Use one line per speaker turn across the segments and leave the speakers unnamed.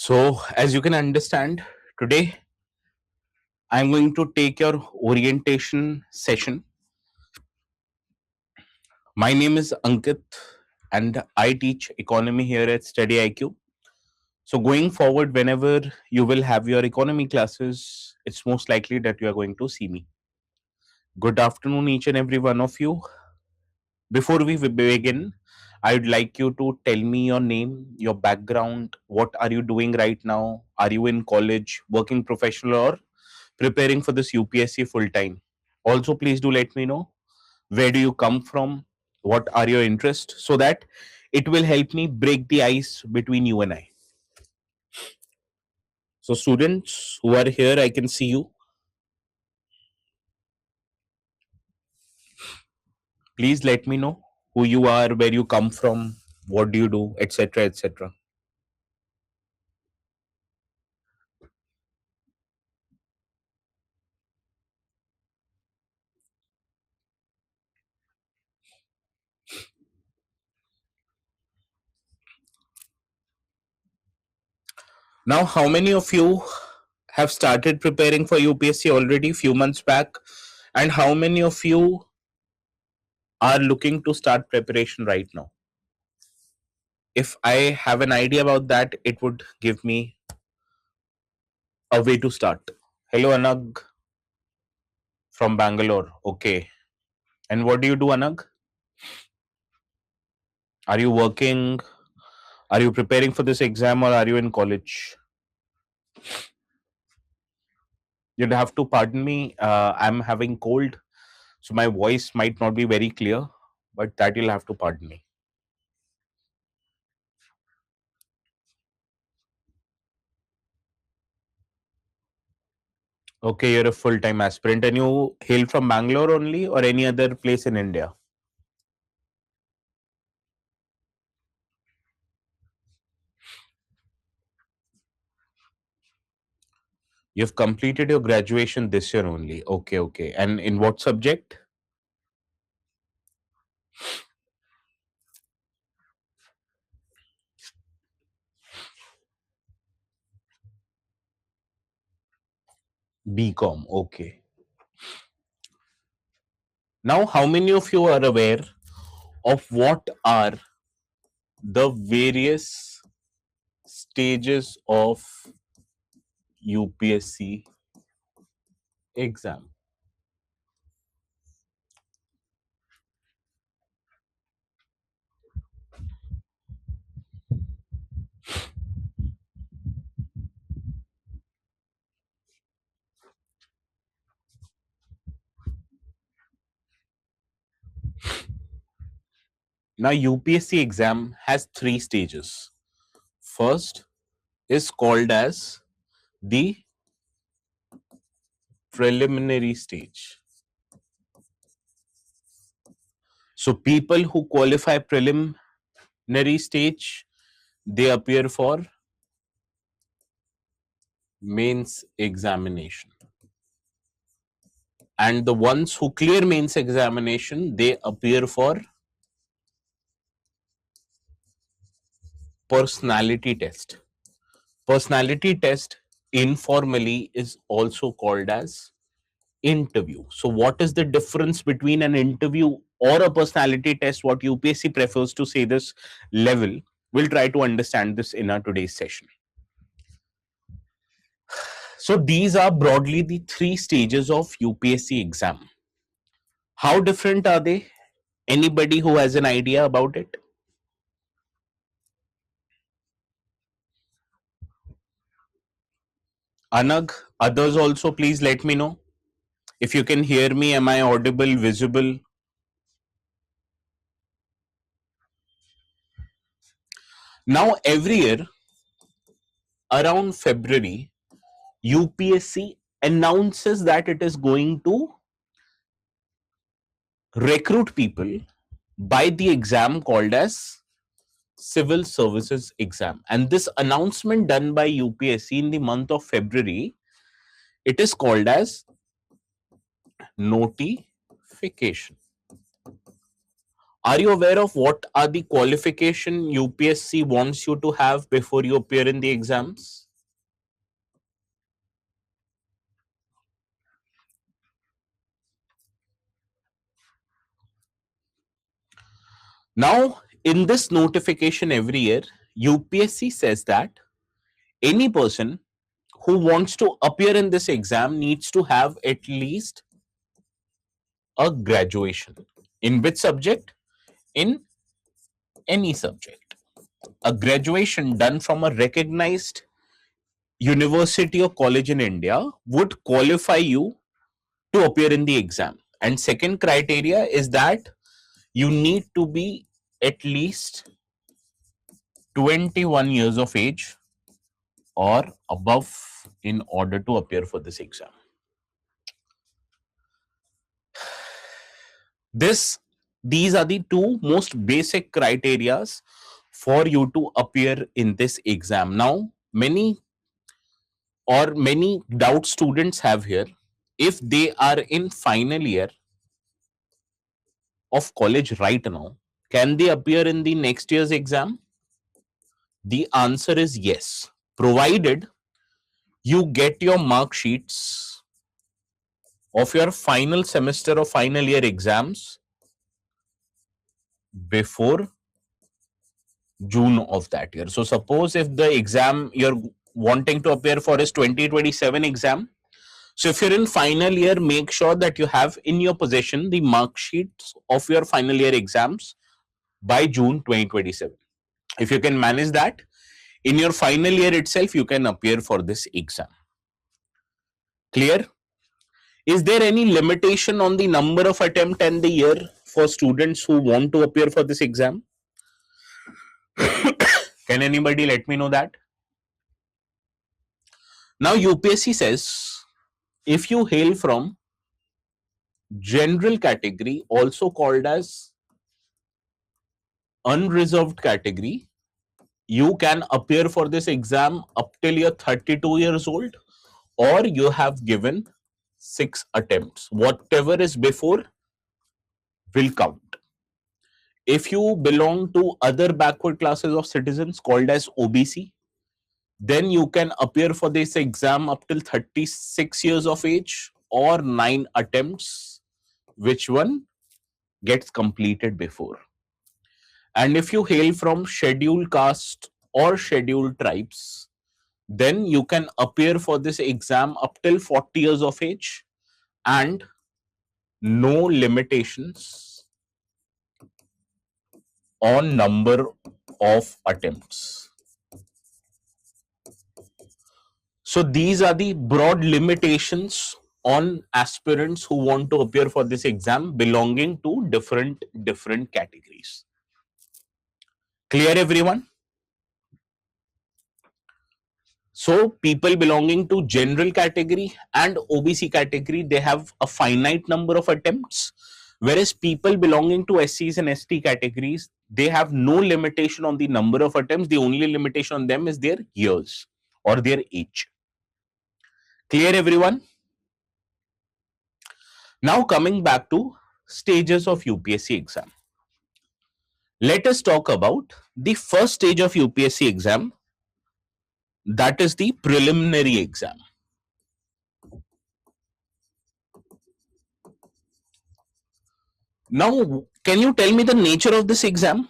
So, as you can understand, today I'm going to take your orientation session. My name is Ankit and I teach economy here at StudyIQ. So, going forward, whenever you will have your economy classes, it's most likely that you are going to see me. Good afternoon, each and every one of you. Before we begin, I would like you to tell me your name, your background, what are you doing right now? Are you in college, working professional, or preparing for this UPSC full time? Also, please do let me know where do you come from, what are your interests, so that it will help me break the ice between you and I. So, students who are here, I can see you. Please let me know who you are, where you come from, what do you do, etc. etc. Now, how many of you have started preparing for UPSC already few months back, and how many of you are looking to start preparation right now? If I have an idea about that, it would give me a way to start. Hello, Anag from Bangalore. Okay. And what do you do, Anag? Are you working? Are you preparing for this exam, or are you in college? You'd have to pardon me. I'm having cold, so my voice might not be very clear, but that you'll have to pardon me. Okay, you're a full-time aspirant, and you hail from Bangalore only, or any other place in India? You've completed your graduation this year only. Okay, okay. And in what subject? BCom. Okay. Now, how many of you are aware of what are the various stages of UPSC exam? Now, UPSC exam has three stages. First is called as the preliminary stage. So, people who qualify preliminary stage, they appear for mains examination. And the ones who clear mains examination, they appear for personality test. Personality test informally is also called as interview. So, what is the difference between an interview or a personality test? What UPSC prefers to say this level. We'll try to understand this in our today's session. So, these are broadly the three stages of UPSC exam. How different are they? Anybody who has an idea about it? Anag, others also, please let me know. If you can hear me, am I audible, visible? Now, every year around February, UPSC announces that it is going to recruit people by the exam called as Civil Services exam. And this announcement done by UPSC in the month of February, it is called as notification. Are you aware of what are the qualification UPSC wants you to have before you appear in the exams? Now, in this notification every year, UPSC says that any person who wants to appear in this exam needs to have at least a graduation. In which subject? In any subject. A graduation done from a recognized university or college in India would qualify you to appear in the exam. And second criteria is that you need to be at least 21 years of age or above in order to appear for this exam. These are the two most basic criterias for you to appear in this exam. Now, many doubt students have here, if they are in final year of college right now, can they appear in the next year's exam? The answer is yes, provided you get your mark sheets of your final semester or final year exams before June of that year. So suppose if the exam you're wanting to appear for is 2027 exam, so if you're in final year, make sure that you have in your possession the mark sheets of your final year exams by June 2027. If you can manage that, in your final year itself, you can appear for this exam. Clear? Is there any limitation on the number of attempt and the year for students who want to appear for this exam? Can anybody let me know that? Now UPSC says if you hail from general category, also called as unreserved category, you can appear for this exam up till you're 32 years old, or you have given 6 attempts. Whatever is before will count. If you belong to other backward classes of citizens called as OBC, then you can appear for this exam up till 36 years of age or 9 attempts, which one gets completed before. And if you hail from scheduled caste or scheduled tribes, then you can appear for this exam up till 40 years of age and no limitations on number of attempts. So these are the broad limitations on aspirants who want to appear for this exam belonging to different categories. Clear, everyone? So people belonging to general category and OBC category, they have a finite number of attempts, whereas people belonging to SCs and ST categories, they have no limitation on the number of attempts. The only limitation on them is their years or their age. Clear, everyone? Now coming back to stages of UPSC exam. Let us talk about the first stage of UPSC exam, that is the preliminary exam. Now, can you tell me the nature of this exam?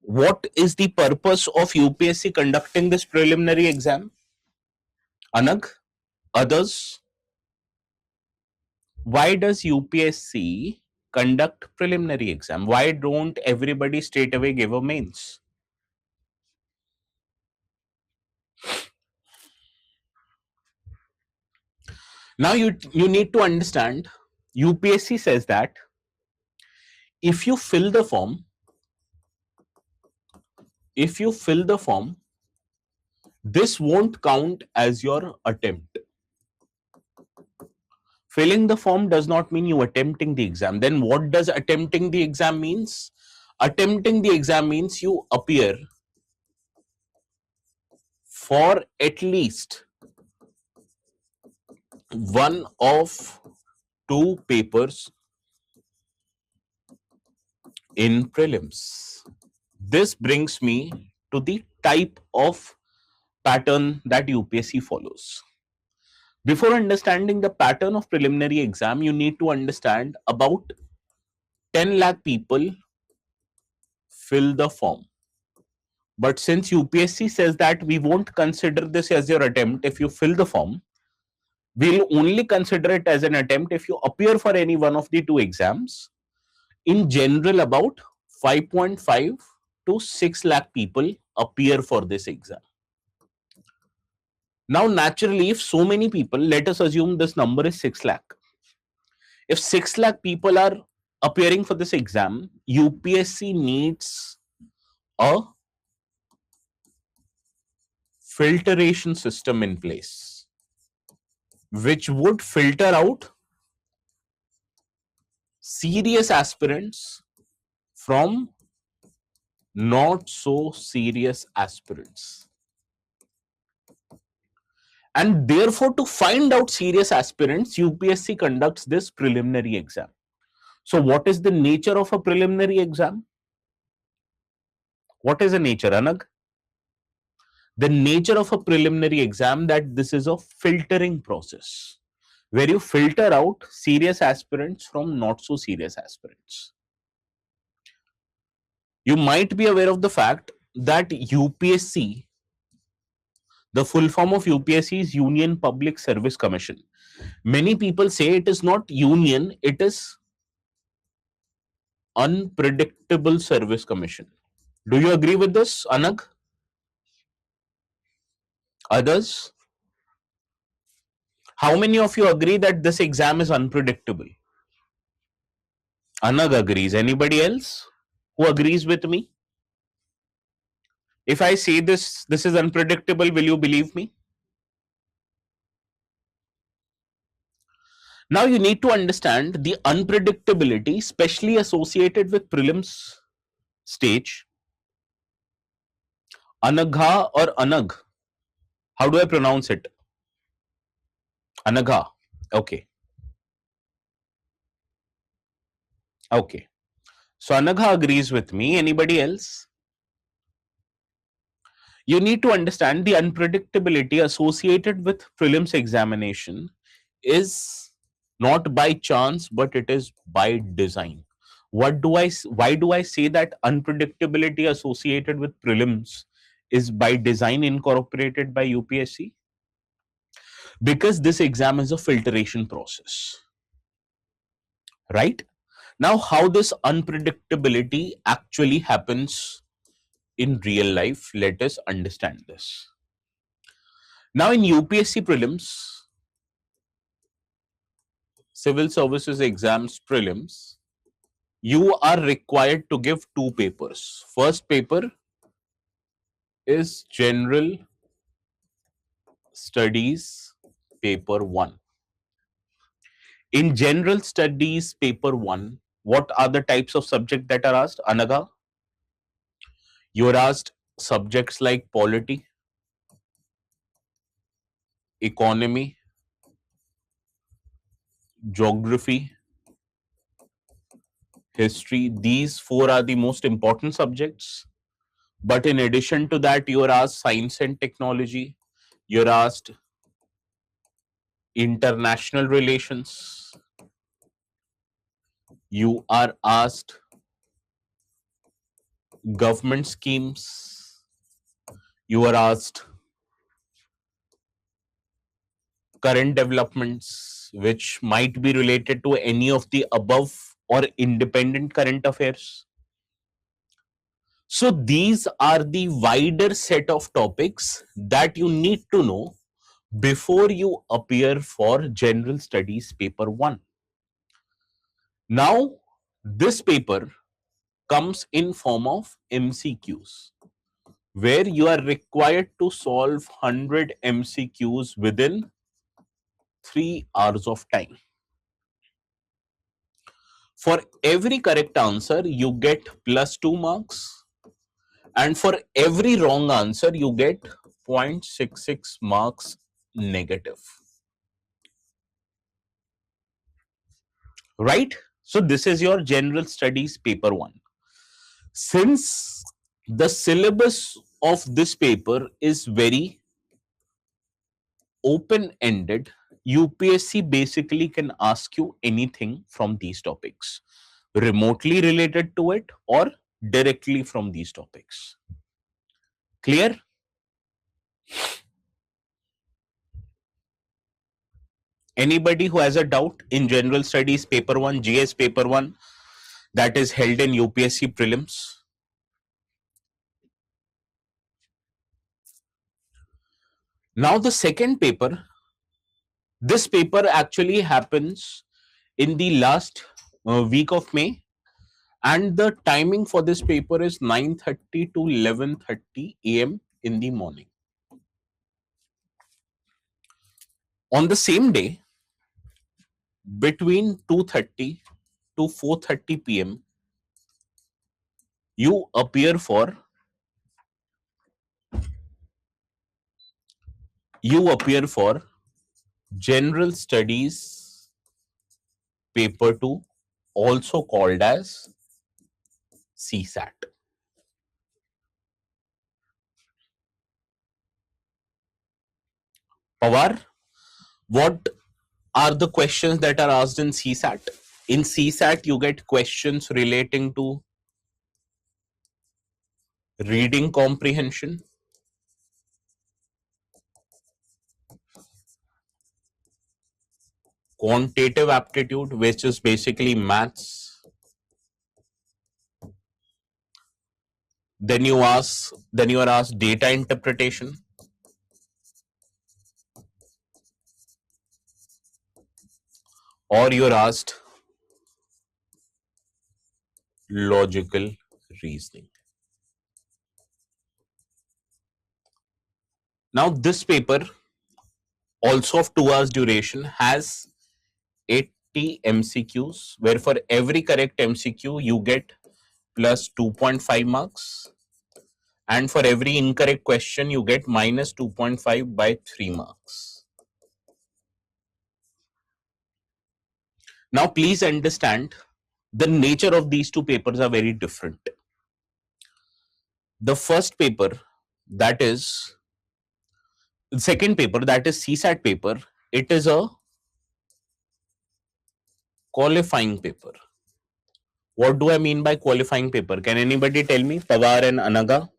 What is the purpose of UPSC conducting this preliminary exam? Anag, others? Why does UPSC conduct preliminary exam? Why don't everybody straight away give a mains? Now you need to understand, UPSC says that if you fill the form, this won't count as your attempt. Filling the form does not mean you attempting the exam. Then what does attempting the exam means? Attempting the exam means you appear for at least one of two papers in prelims. This brings me to the type of pattern that UPSC follows. Before understanding the pattern of preliminary exam, you need to understand about 10 lakh people fill the form. But since UPSC says that we won't consider this as your attempt if you fill the form, we'll only consider it as an attempt if you appear for any one of the two exams. In general, about 5.5 to 6 lakh people appear for this exam. Now, naturally, if so many people, let us assume this number is 6 lakh. If 6 lakh people are appearing for this exam, UPSC needs a filtration system in place, which would filter out serious aspirants from not so serious aspirants. And therefore, to find out serious aspirants, UPSC conducts this preliminary exam. So, what is the nature of a preliminary exam? What is the nature, Anag? The nature of a preliminary exam that this is a filtering process where you filter out serious aspirants from not so serious aspirants. You might be aware of the fact that UPSC, the full form of UPSC is Union Public Service Commission. Many people say it is not union, it is Unpredictable Service Commission. Do you agree with this, Anag? Others? How many of you agree that this exam is unpredictable? Anag agrees. Anybody else who agrees with me? If I say this is unpredictable, will you believe me? Now you need to understand the unpredictability, especially associated with prelims stage. Anagha or Anag? How do I pronounce it? Anagha. Okay. Okay. So Anagha agrees with me. Anybody else? You need to understand the unpredictability associated with prelims examination is not by chance, but it is by design. Why do I say that unpredictability associated with prelims is by design incorporated by UPSC? Because this exam is a filtration process, right? Now, how this unpredictability actually happens in real life, let us understand this. Now, in UPSC prelims, civil services exams prelims, you are required to give two papers. First paper is General Studies paper 1. In General Studies paper 1, what are the types of subject that are asked? Anaga, you are asked subjects like polity, economy, geography, history. These four are the most important subjects. But in addition to that, you are asked science and technology, you're asked international relations, you are asked government schemes, you are asked current developments, which might be related to any of the above or independent current affairs. So these are the wider set of topics that you need to know before you appear for General Studies paper 1. Now, this paper comes in form of MCQs, where you are required to solve 100 MCQs within 3 hours of time. For every correct answer, you get plus 2 marks, and for every wrong answer, you get 0.66 marks negative. Right? So, this is your General Studies paper 1. Since the syllabus of this paper is very open-ended, UPSC basically can ask you anything from these topics, remotely related to it or directly from these topics. Clear? Anybody who has a doubt in general studies paper 1, GS paper 1 that is held in UPSC prelims? Now the second paper, this paper actually happens in the last week of May, and the timing for this paper is 9:30 to 11:30 a.m. in the morning. On the same day, between 2:30 to 4:30 p.m., you appear for general studies paper 2, also called as CSAT. Pawar, what are the questions that are asked in CSAT? In CSAT, you get questions relating to reading comprehension, quantitative aptitude, which is basically maths. Then you are asked data interpretation, or you're asked logical reasoning. Now, this paper, also of 2 hours duration, has 80 MCQs, where for every correct MCQ, you get plus 2.5 marks. And for every incorrect question, you get minus 2.5 by 3 marks. Now, please understand, the nature of these two papers are very different. The first paper, that is, the second paper, that is CSAT paper, it is a qualifying paper. What do I mean by qualifying paper? Can anybody tell me? Pawar and Anaga?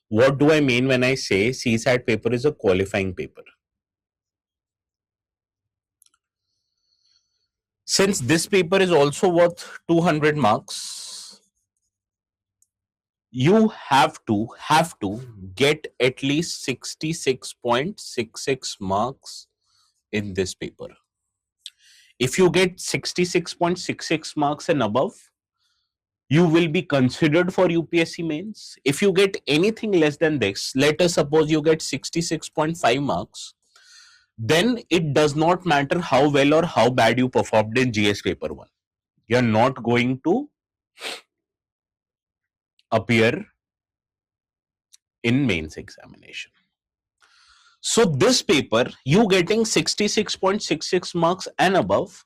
What do I mean when I say CSAT paper is a qualifying paper? Since this paper is also worth 200 marks, you have to get at least 66.66 marks in this paper. If you get 66.66 marks and above, you will be considered for UPSC mains. If you get anything less than this, let us suppose you get 66.5 marks, then it does not matter how well or how bad you performed in GS paper 1. You are not going to appear in mains examination. So this paper, you getting 66.66 marks and above,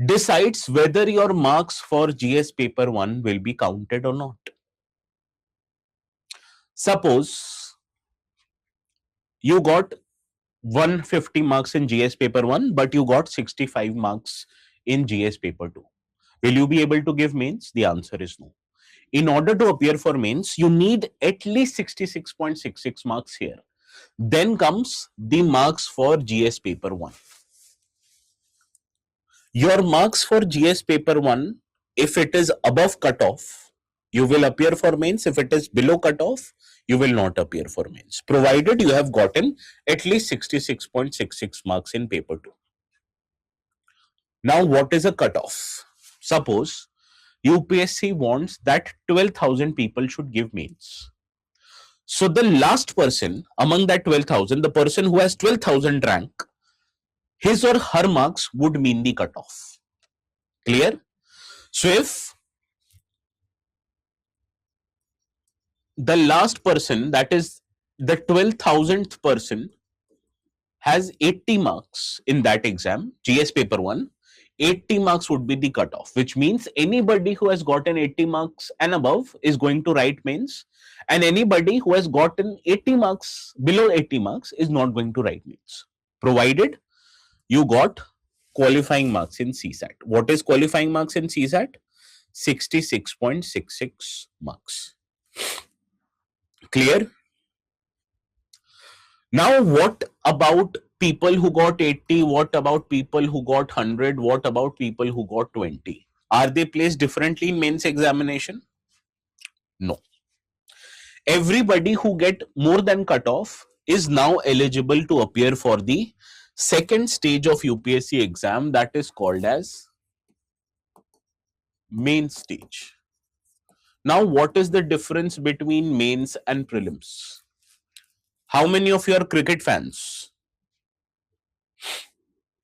decides whether your marks for GS paper 1 will be counted or not. Suppose you got 150 marks in GS paper 1, but you got 65 marks in GS paper 2. Will you be able to give mains? The answer is no. In order to appear for mains, you need at least 66.66 marks here. Then comes the marks for GS paper 1. Your marks for GS paper 1, if it is above cutoff, you will appear for mains. If it is below cutoff, you will not appear for mains, provided you have gotten at least 66.66 marks in paper 2. Now, what is a cutoff? Suppose UPSC wants that 12,000 people should give mains. So the last person among that 12,000, the person who has 12,000 rank, his or her marks would mean the cutoff. Clear? So if the last person, that is the 12,000th person, has 80 marks in that exam, GS paper 1, 80 marks would be the cutoff, which means anybody who has gotten 80 marks and above is going to write mains, and anybody who has gotten 80 marks, below 80 marks, is not going to write mains, provided you got qualifying marks in CSAT. What is qualifying marks in CSAT? 66.66 marks. Clear? Now, what about people who got 80? What about people who got 100? What about people who got 20? Are they placed differently in mains examination? No. Everybody who get more than cutoff is now eligible to appear for the second stage of UPSC exam, that is called as main stage. Now, what is the difference between mains and prelims? How many of you are cricket fans?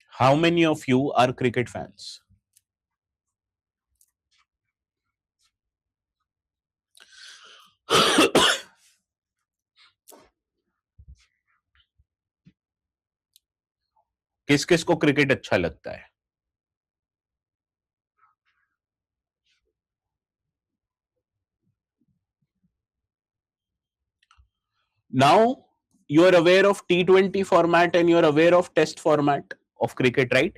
How many of you are cricket fans? किस किस को cricket अच्छा लगता है? Now you are aware of T20 format and you are aware of test format of cricket, right?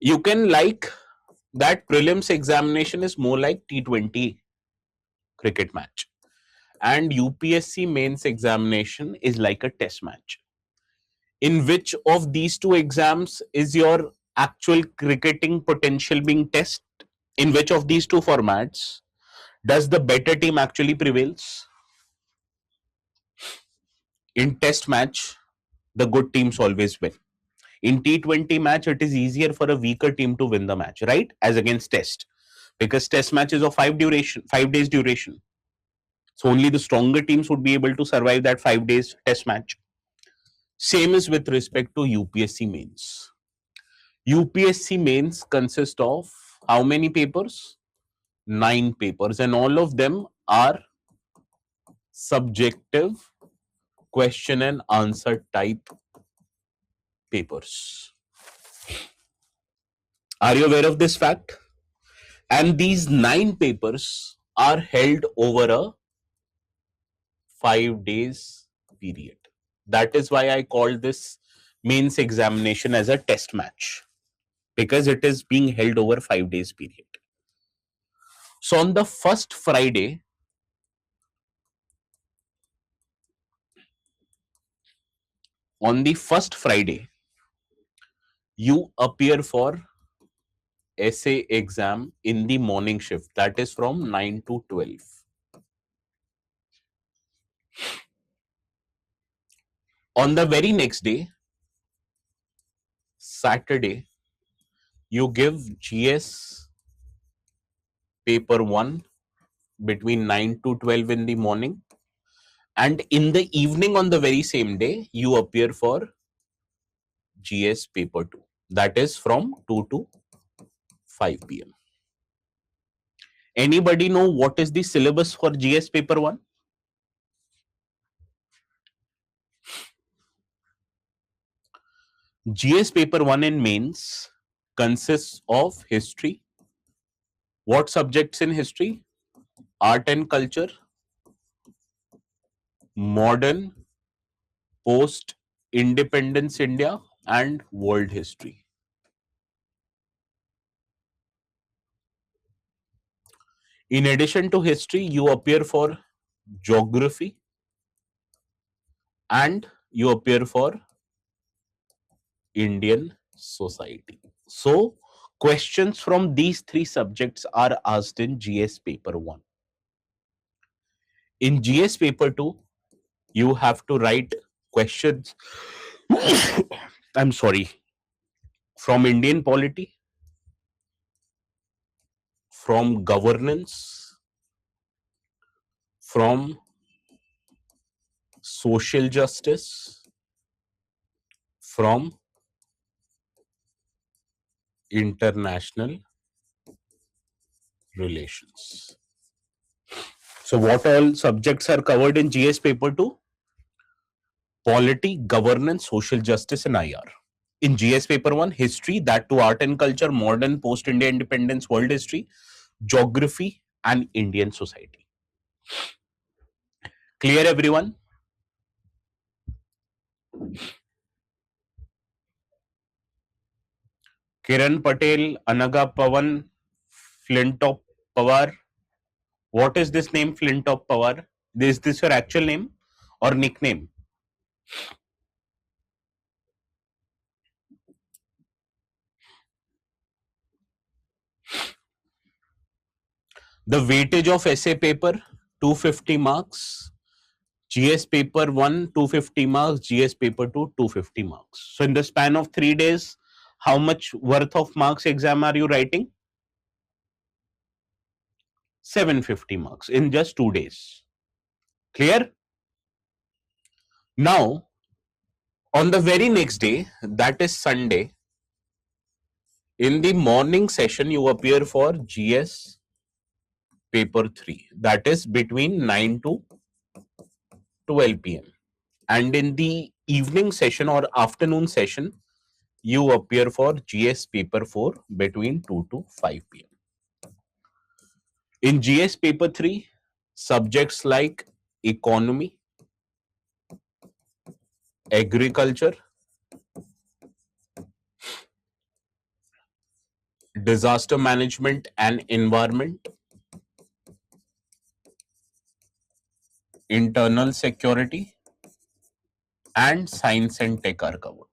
You can like that prelims examination is more like T20 cricket match, and UPSC mains examination is like a test match. In which of these two exams is your actual cricketing potential being tested? In which of these two formats does the better team actually prevails? In test match, the good teams always win. In T20 match, it is easier for a weaker team to win the match, right? As against test, because test match is of 5 days duration. So only the stronger teams would be able to survive that 5 days test match. Same is with respect to UPSC mains. UPSC mains consist of how many papers? 9 papers, and all of them are subjective question and answer type papers. Are you aware of this fact? And these 9 papers are held over a 5 days period. That is why I call this mains examination as a test match, because it is being held over 5 days period. So on the first Friday, you appear for essay exam in the morning shift, that is from 9 to 12. On the very next day, Saturday, you give GS paper 1 between 9 to 12 in the morning, and in the evening on the very same day you appear for GS paper 2, that is from 2 to 5 p.m. Anybody know what is the syllabus for GS paper 1? GS paper 1 in mains consists of history. What subjects in history? Art and culture, modern, post independence India, and world history. In addition to history, you appear for geography and you appear for Indian society. So, questions from these 3 subjects are asked in GS paper 1. In GS paper 2, you have to write questions I'm sorry, from Indian polity, from governance, from social justice, from international relations. So what all subjects are covered in GS paper 2? Polity, governance, social justice and IR. In GS paper 1, history, that to art and culture, modern post-India independence, world history, geography and Indian society. Clear everyone? Kiran Patel, Anaga Pawan, Flintop Pawar. What is this name Flintop Pawar? Is this your actual name or nickname? The weightage of essay paper, 250 marks. GS paper 1, 250 marks. GS paper 2, 250 marks. So in the span of 3 days, how much worth of marks exam are you writing? 750 marks in just 2 days. Clear? Now, on the very next day, that is Sunday, in the morning session, you appear for GS paper 3. That is between 9 to 12 p.m. And in the evening session or afternoon session, you appear for GS paper 4 between 2 to 5 p.m. In GS paper 3, subjects like economy, agriculture, disaster management and environment, internal security, and science and tech are covered.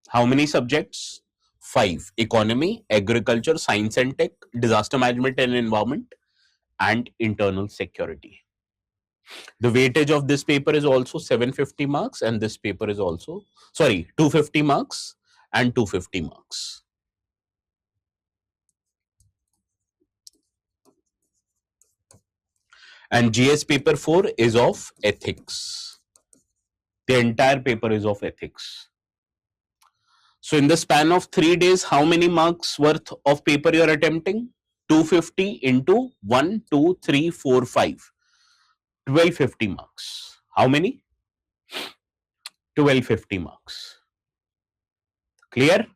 How many subjects? 5. Economy, agriculture, science and tech, disaster management and environment, and internal security. The weightage of this paper is also 750 marks, and this paper is also, 250 marks and 250 marks. And GS paper 4 is of ethics. The entire paper is of ethics. So in the span of 3 days, how many marks worth of paper you are attempting? 250 into 1, 2, 3, 4, 5. 1250 marks. How many? 1250 marks. Clear?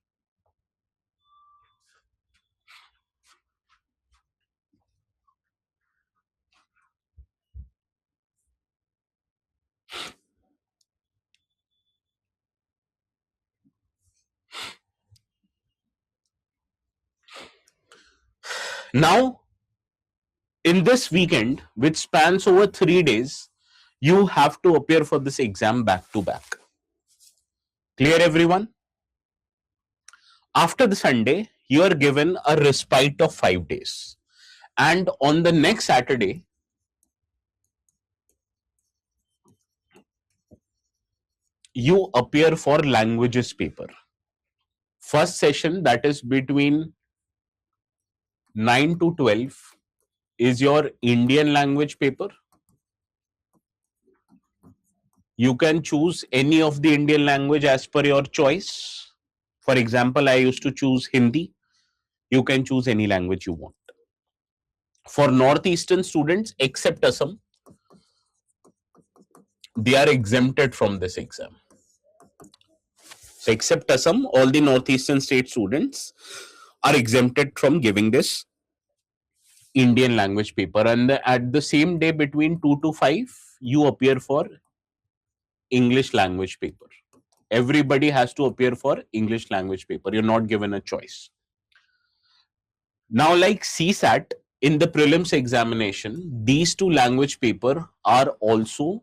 Now, in this weekend, which spans over 3 days, you have to appear for this exam back to back. Clear, everyone? After the Sunday, you are given a respite of 5 days. And on the next Saturday, you appear for languages paper. First session, that is between 9 to 12, is your Indian language paper. You can choose any of the Indian language as per your choice. For example, I used to choose Hindi. You can choose any language you want. For northeastern students, except Assam, they are exempted from this exam. So except Assam, all the northeastern state students are exempted from giving this Indian language paper. And at the same day between 2 to 5, you appear for English language paper. Everybody has to appear for English language paper. You're not given a choice. Now, like CSAT, in the prelims examination, these two language paper are also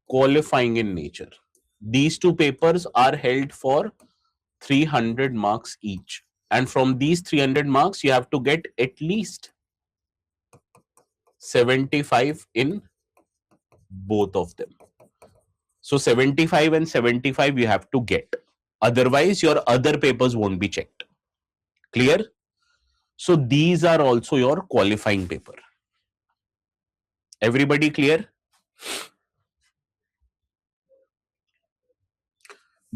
qualifying in nature. These two papers are held for 300 marks each. And from these 300 marks, you have to get at least 75 in both of them. So 75 and 75 you have to get. Otherwise, your other papers won't be checked. Clear? So these are also your qualifying paper. Everybody clear?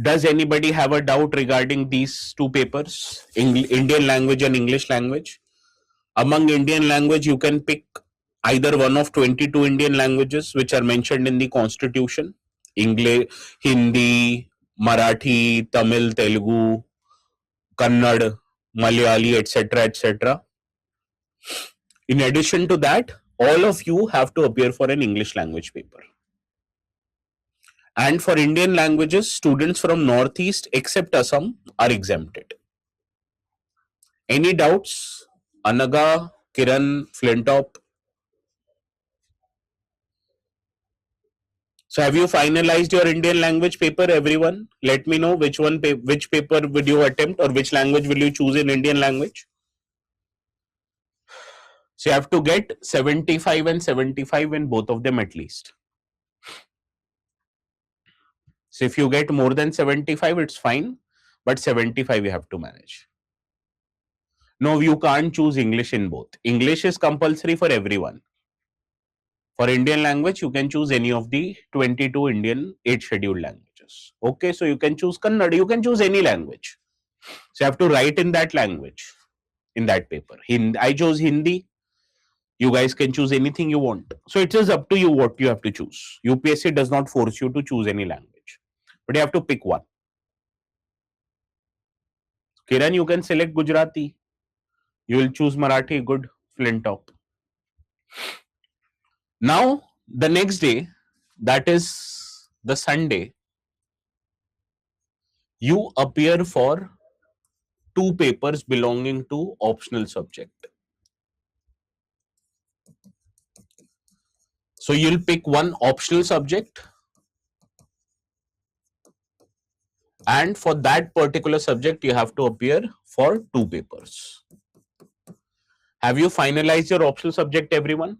Does anybody have a doubt regarding these two papers, Indian language and English language? Among Indian language, you can pick either one of 22 Indian languages which are mentioned in the constitution: English, Hindi, Marathi, Tamil, Telugu, Kannada, Malayali, etc., etc. In addition to that, all of you have to appear for an English language paper. And for Indian languages, students from Northeast except Assam are exempted. Any doubts? Anaga, Kiran, Flintop? So have you finalized your Indian language paper, everyone? Let me know which paper would you attempt, or which language will you choose in Indian language? So you have to get 75 and 75 in both of them at least. So if you get more than 75, it's fine, but 75 you have to manage. No, you can't choose English in both. English is compulsory for everyone. For Indian language, you can choose any of the 22 Indian 8 scheduled languages. Okay, so you can choose Kannada, you can choose any language. So you have to write in that language, in that paper. I chose Hindi. You guys can choose anything you want. So it is up to you what you have to choose. UPSC does not force you to choose any language, but you have to pick one. Kiran, you can select Gujarati. You will choose Marathi, good, Flintop. Now, the next day, that is the Sunday, you appear for two papers belonging to optional subject. So you'll pick one optional subject, and for that particular subject, you have to appear for two papers. Have you finalized your optional subject, everyone?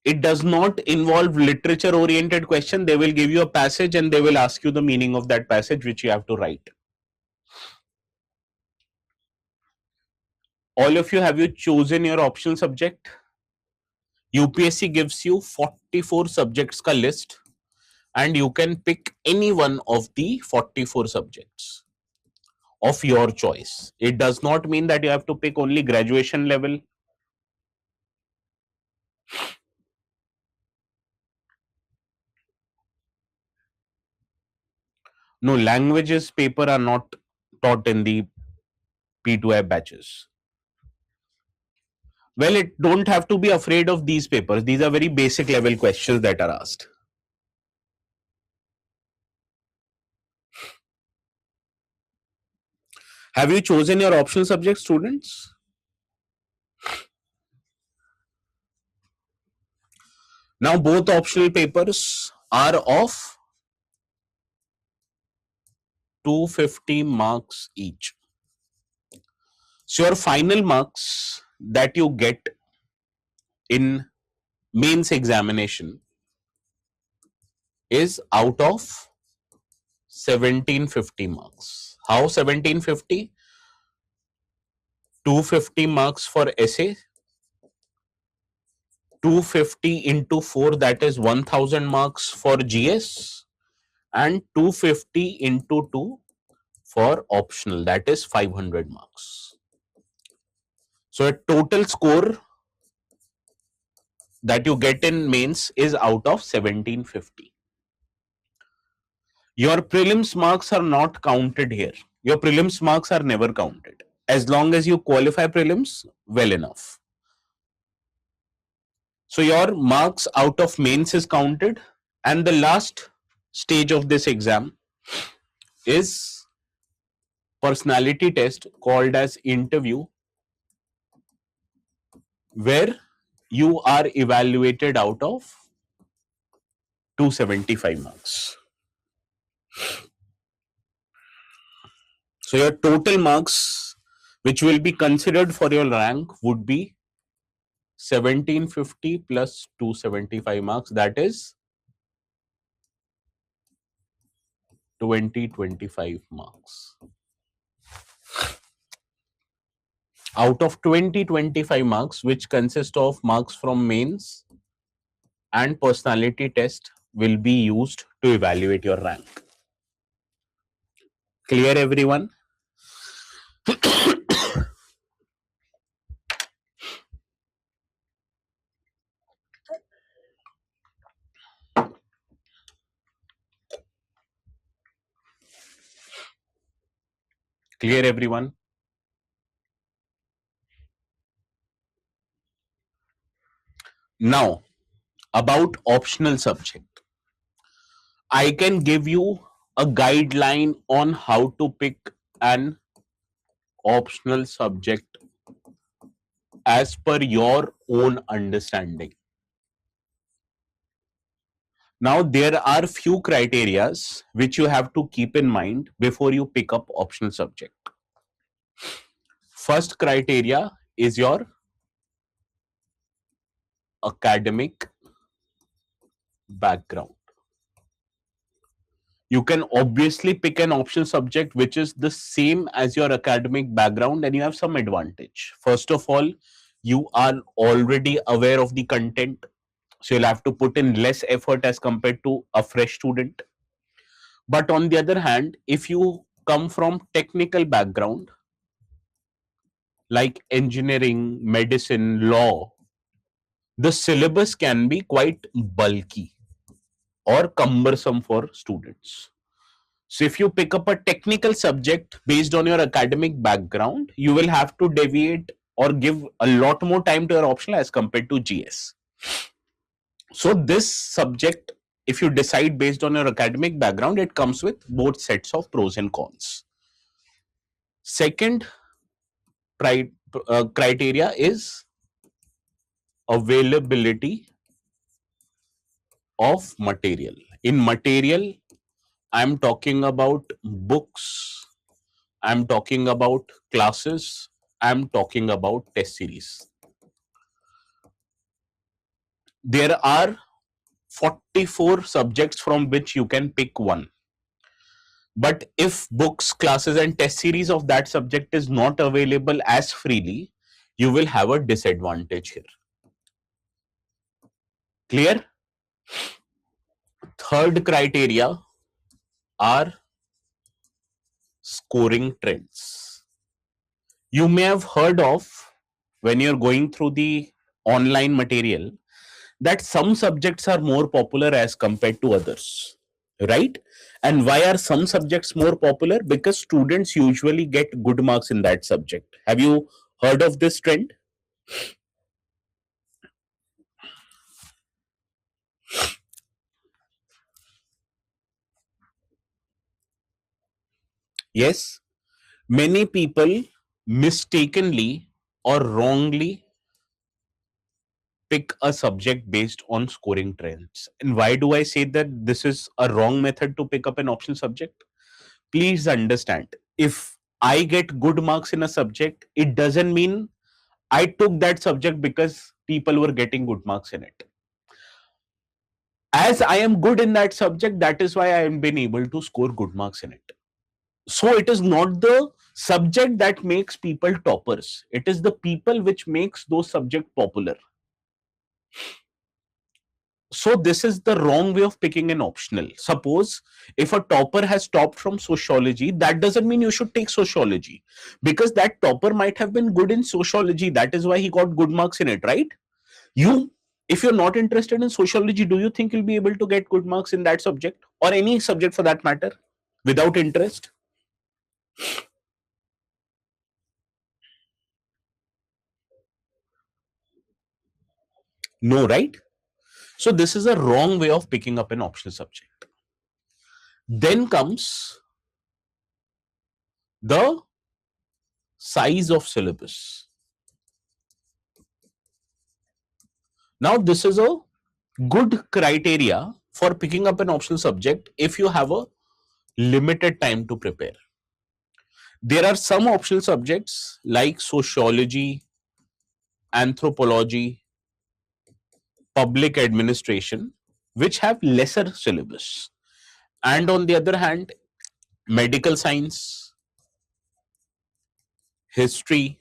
It does not involve literature oriented question. They will give you a passage and they will ask you the meaning of that passage, which you have to write. All of you, have you chosen your optional subject? UPSC gives you 44 subjects ka list, and you can pick any one of the 44 subjects of your choice. It does not mean that you have to pick only graduation level. No, languages paper are not taught in the P2F batches. Well, it don't have to be afraid of these papers. These are very basic level questions that are asked. Have you chosen your optional subject, students? Now, both optional papers are of 250 marks each. So, your final marks that you get in mains examination is out of 1750 marks. How 1750? 250 marks for essay, 250 into 4, that is 1000 marks for GS, and 250 into 2 for optional, that is 500 marks. So a total score that you get in mains is out of 1750. Your prelims marks are not counted here. Your prelims marks are never counted. As long as you qualify prelims, well enough. So your marks out of mains is counted, and the last stage of this exam is personality test called as interview, where you are evaluated out of 275 marks. So your total marks which will be considered for your rank would be 1750 plus 275 marks, that is 2025 marks. Out of 2025 marks, which consist of marks from mains and personality test will be used to evaluate your rank. Clear, everyone? Clear, everyone? Now, about optional subject. I can give you a guideline on how to pick an optional subject as per your own understanding. Now, there are few criterias which you have to keep in mind before you pick up optional subject. First criteria is your academic background. You can obviously pick an optional subject which is the same as your academic background and you have some advantage. First of all, you are already aware of the content, so you'll have to put in less effort as compared to a fresh student. But on the other hand, if you come from technical background like engineering, medicine, law, the syllabus can be quite bulky or cumbersome for students. So if you pick up a technical subject based on your academic background, you will have to deviate or give a lot more time to your optional as compared to GS. So this subject, if you decide based on your academic background, it comes with both sets of pros and cons. Second criteria is availability of material. In material, I'm talking about books, I'm talking about classes, I'm talking about test series. There are 44 subjects from which you can pick one. But if books, classes, and test series of that subject is not available as freely, you will have a disadvantage here. Clear? Third criteria are scoring trends. You may have heard of, when you're going through the online material, that some subjects are more popular as compared to others, right? And why are some subjects more popular? Because students usually get good marks in that subject. Have you heard of this trend? Yes, many people mistakenly or wrongly pick a subject based on scoring trends. And why do I say that this is a wrong method to pick up an optional subject? Please understand, if I get good marks in a subject, it doesn't mean I took that subject because people were getting good marks in it. As I am good in that subject, that is why I am been able to score good marks in it. So it is not the subject that makes people toppers. It is the people which makes those subject popular. So this is the wrong way of picking an optional. Suppose if a topper has topped from sociology, that doesn't mean you should take sociology, because that topper might have been good in sociology. That is why he got good marks in it, right? You, if you're not interested in sociology, do you think you'll be able to get good marks in that subject or any subject for that matter without interest? No, right? So this is a wrong way of picking up an optional subject. Then comes the size of syllabus. Now this is a good criteria for picking up an optional subject if you have a limited time to prepare. There are some optional subjects like sociology, anthropology, public administration, which have lesser syllabus. And on the other hand, medical science, history,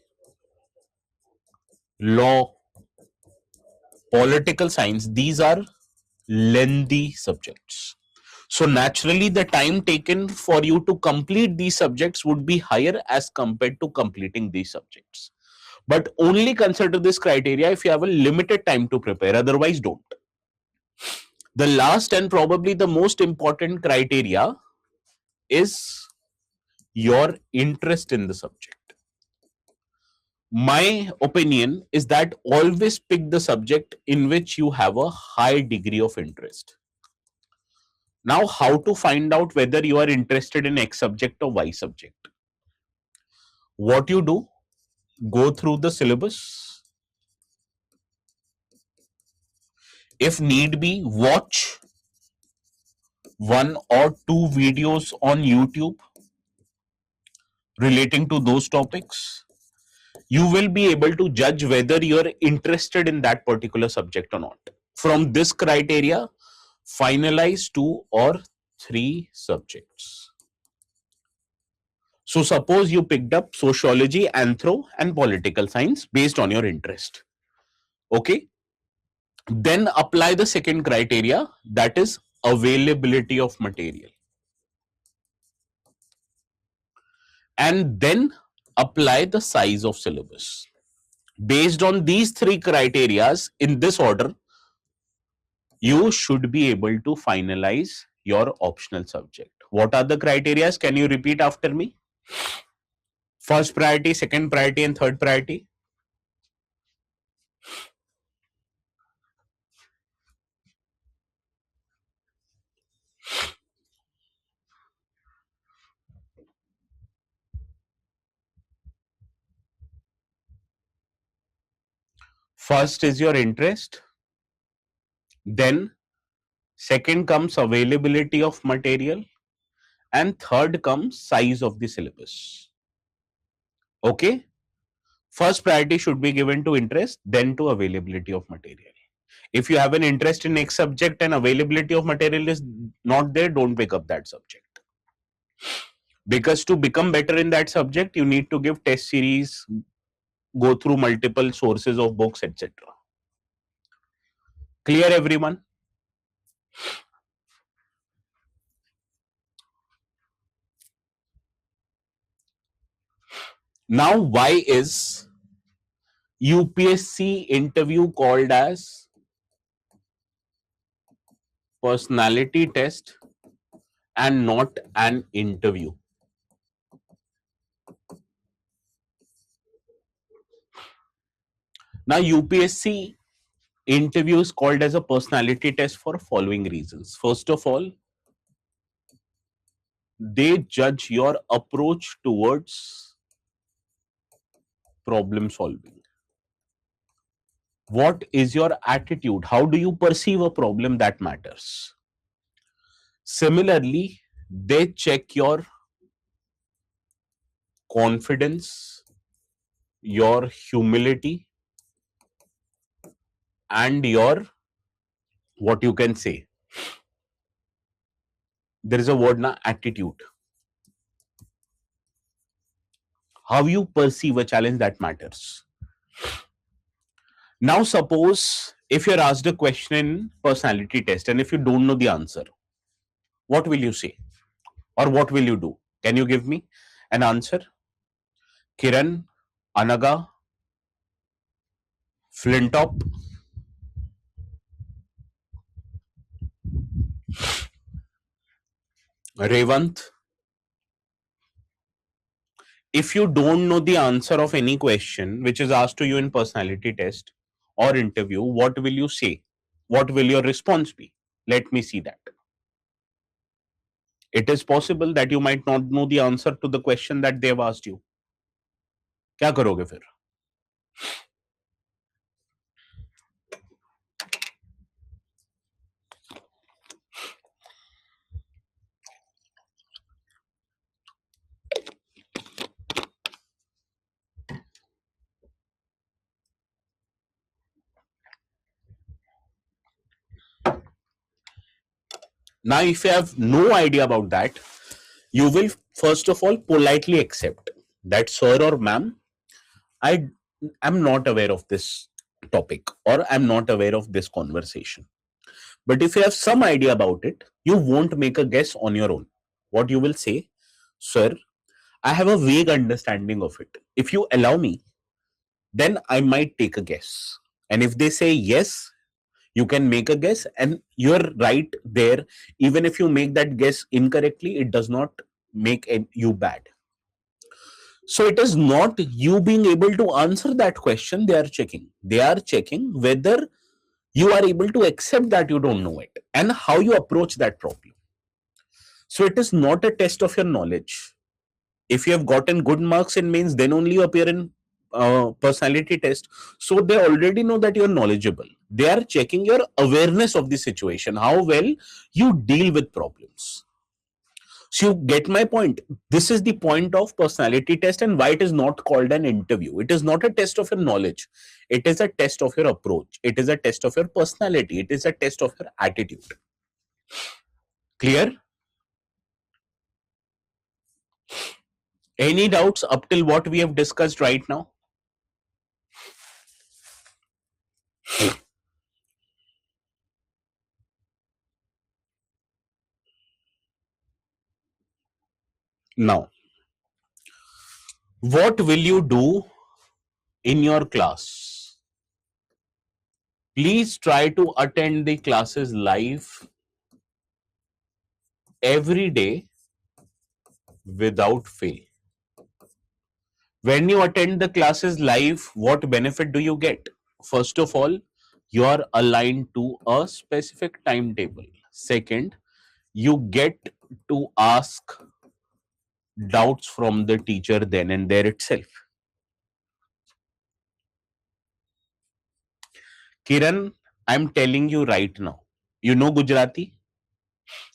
law, political science, these are lengthy subjects. So naturally, the time taken for you to complete these subjects would be higher as compared to completing these subjects. But only consider this criteria if you have a limited time to prepare, otherwise don't. The last and probably the most important criteria is your interest in the subject. My opinion is that always pick the subject in which you have a high degree of interest. Now, how to find out whether you are interested in X subject or Y subject? What you do, go through the syllabus. If need be, watch one or two videos on YouTube relating to those topics. You will be able to judge whether you are interested in that particular subject or not. From this criteria, finalize 2 or 3 subjects. So suppose you picked up sociology, anthro, and political science based on your interest. Okay. Then apply the second criteria, that is availability of material. And then apply the size of syllabus. Based on these 3 criterias in this order, you should be able to finalize your optional subject. What are the criterias? Can you repeat after me? First priority, second priority, and third priority. First is your interest. Then second comes availability of material. And third comes size of the syllabus. Okay. First priority should be given to interest, then to availability of material. If you have an interest in X subject and availability of material is not there, don't pick up that subject. Because to become better in that subject, you need to give test series, go through multiple sources of books, etc. Clear, everyone? Now, why is UPSC interview called as personality test and not an interview? Now, UPSC interview is called as a personality test for following reasons. First of all, they judge your approach towards problem solving. What is your attitude? How do you perceive a problem? That matters. Similarly, they check your confidence, your humility, and your, what you can say, there is a word now, attitude. How you perceive a challenge, that matters. Now, suppose if you're asked a question in personality test and if you don't know the answer, what will you say? Or what will you do? Can you give me an answer? Kiran, Anaga, Flintop, Revant. If you don't know the answer of any question which is asked to you in personality test or interview, what will you say? What will your response be? Let me see that. It is possible that you might not know the answer to the question that they have asked you. क्या करोगे फिर? Now, if you have no idea about that, you will first of all politely accept that, sir or ma'am, I am not aware of this topic or I'm not aware of this conversation. But if you have some idea about it, you won't make a guess on your own. What you will say, sir, I have a vague understanding of it. If you allow me, then I might take a guess. And if they say yes, you can make a guess, and you're right there. Even if you make that guess incorrectly, it does not make you bad. So it is not you being able to answer that question they are checking. They are checking whether you are able to accept that you don't know it and how you approach that problem. So it is not a test of your knowledge. If you have gotten good marks in mains, then only you appear in personality test. So they already know that you're knowledgeable. They are checking your awareness of the situation, how well you deal with problems. So you get my point. This is the point of personality test and why it is not called an interview. It is not a test of your knowledge. It is a test of your approach. It is a test of your personality. It is a test of your attitude. Clear? Any doubts up till what we have discussed right now? Now, what will you do in your class? Please try to attend the classes live every day without fail. When you attend the classes live, what benefit do you get? First of all, you are aligned to a specific timetable. Second, you get to ask doubts from the teacher then and there itself. Kiran, I'm telling you right now. You know Gujarati?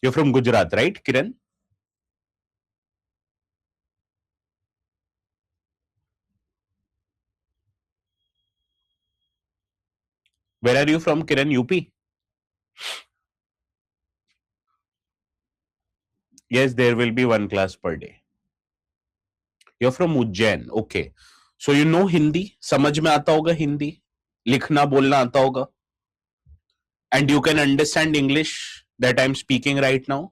You're from Gujarat, right, Kiran? Where are you from, Kiran? UP? Yes, there will be one class per day. You're from Ujjain. Okay. So you know Hindi? समझ में आता होगा हिंदी? लिखना बोलना आता होगा? And you can understand English that I'm speaking right now?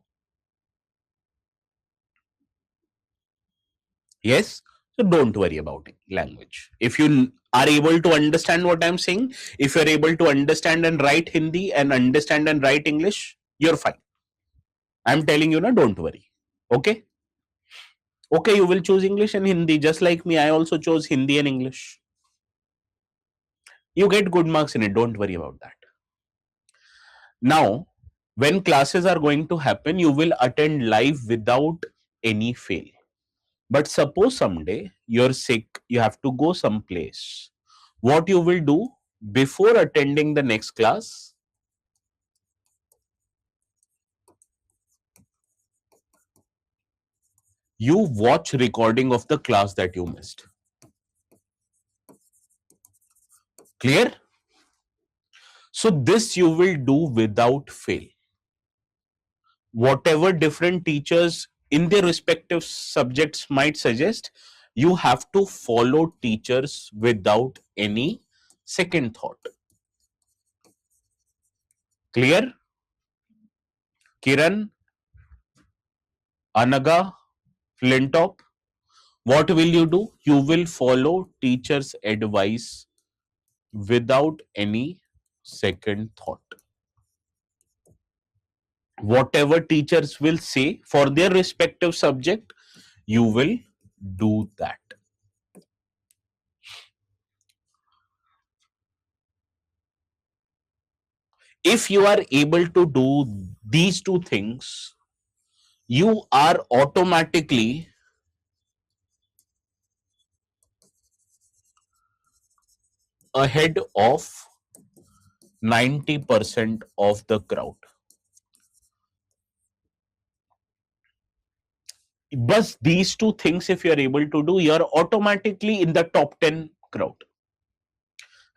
Yes? So don't worry about it, language. If you are able to understand what I'm saying, if you're able to understand and write Hindi and understand and write English, you're fine. I'm telling you now, don't worry. Okay? Okay, you will choose English and Hindi. Just like me, I also chose Hindi and English. You get good marks in it. Don't worry about that. Now, when classes are going to happen, you will attend live without any fail. But suppose someday you're sick, you have to go someplace. What you will do before attending the next class? You watch recording of the class that you missed. Clear? So this you will do without fail. Whatever different teachers in their respective subjects might suggest, you have to follow teachers without any second thought. Clear? Kiran, Anaga, Flintop, what will you do? You will follow teacher's advice without any second thought. Whatever teachers will say for their respective subject, you will do that. If you are able to do these two things, you are automatically ahead of 90% of the crowd. But these two things, if you are able to do, you are automatically in the top 10 crowd.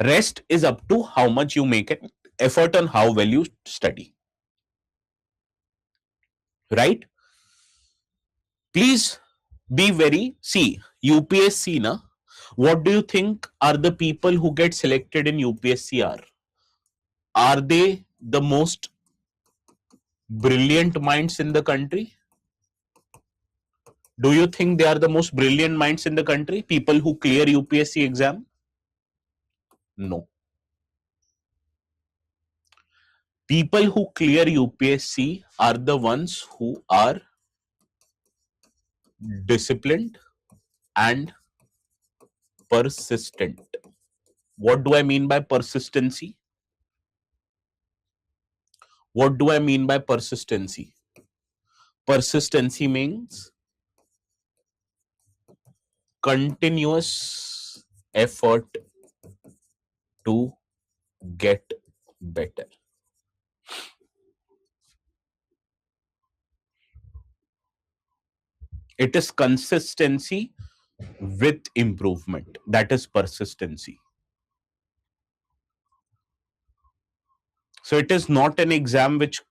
Rest is up to how much you make an effort and how well you study. Right? Please be very, see, UPSC, na, what do you think are the people who get selected in UPSC are? Are they the most brilliant minds in the country? Do you think they are the most brilliant minds in the country? People who clear UPSC exam? No. People who clear UPSC are the ones who are disciplined and persistent. What do I mean by persistency? What do I mean by persistency? Persistency means continuous effort to get better. It is consistency with improvement. That is persistency. So it is not an exam which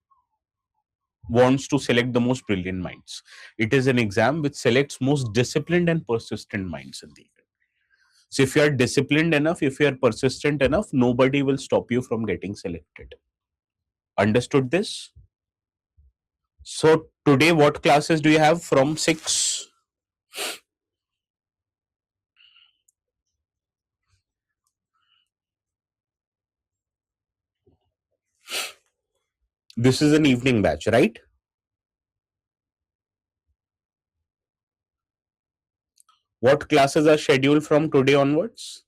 wants to select the most brilliant minds. It is an exam which selects most disciplined and persistent minds in the end. So if you are disciplined enough, if you are persistent enough, nobody will stop you from getting selected. Understood this? So today, what classes do you have from 6? This is an evening batch, right? What classes are scheduled from today onwards?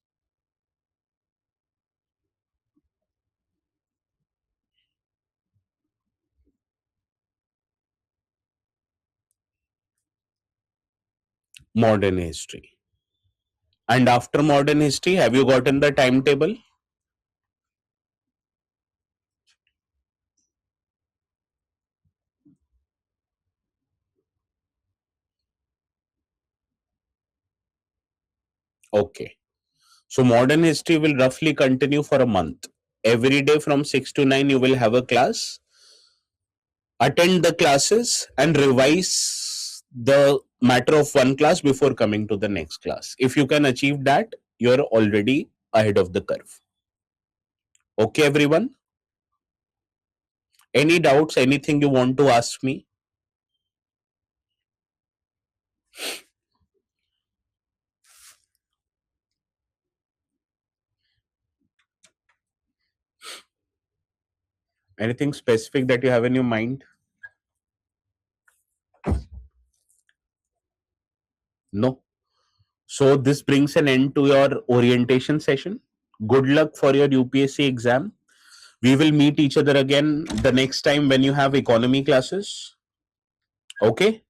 Modern history. And after modern history, have you gotten the timetable? Okay. So modern history will roughly continue for a month. Every day from 6 to 9, you will have a class. Attend the classes and revise the matter of one class before coming to the next class. If you can achieve that, you're already ahead of the curve. Okay, everyone? Any doubts, anything you want to ask me? Anything specific that you have in your mind? No. So this brings an end to your orientation session. Good luck for your UPSC exam. We will meet each other again the next time when you have economy classes. Okay.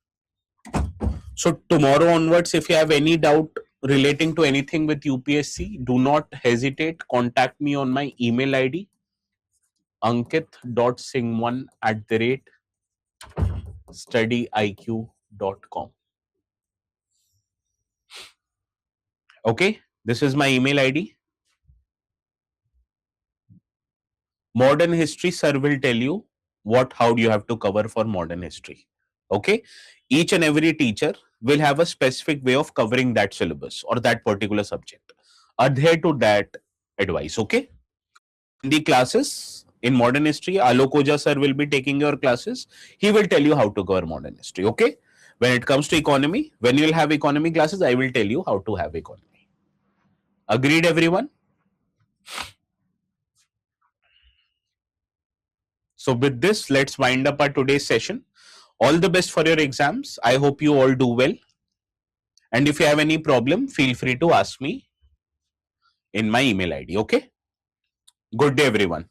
So tomorrow onwards, if you have any doubt relating to anything with UPSC, do not hesitate. Contact me on my email ID ankit.singwan@studiiq.com. Okay, this is my email ID. Modern history sir will tell you how do you have to cover for modern history. Okay, each and every teacher will have a specific way of covering that syllabus or that particular subject. Adhere to that advice. Okay. In the classes in modern history, Alok Oja sir will be taking your classes. He will tell you how to cover modern history. Okay. When it comes to economy, when you will have economy classes, I will tell you how to have economy. Agreed, everyone? So with this, let's wind up our today's session. All the best for your exams. I hope you all do well. And if you have any problem, feel free to ask me in my email ID. Okay. Good day, everyone.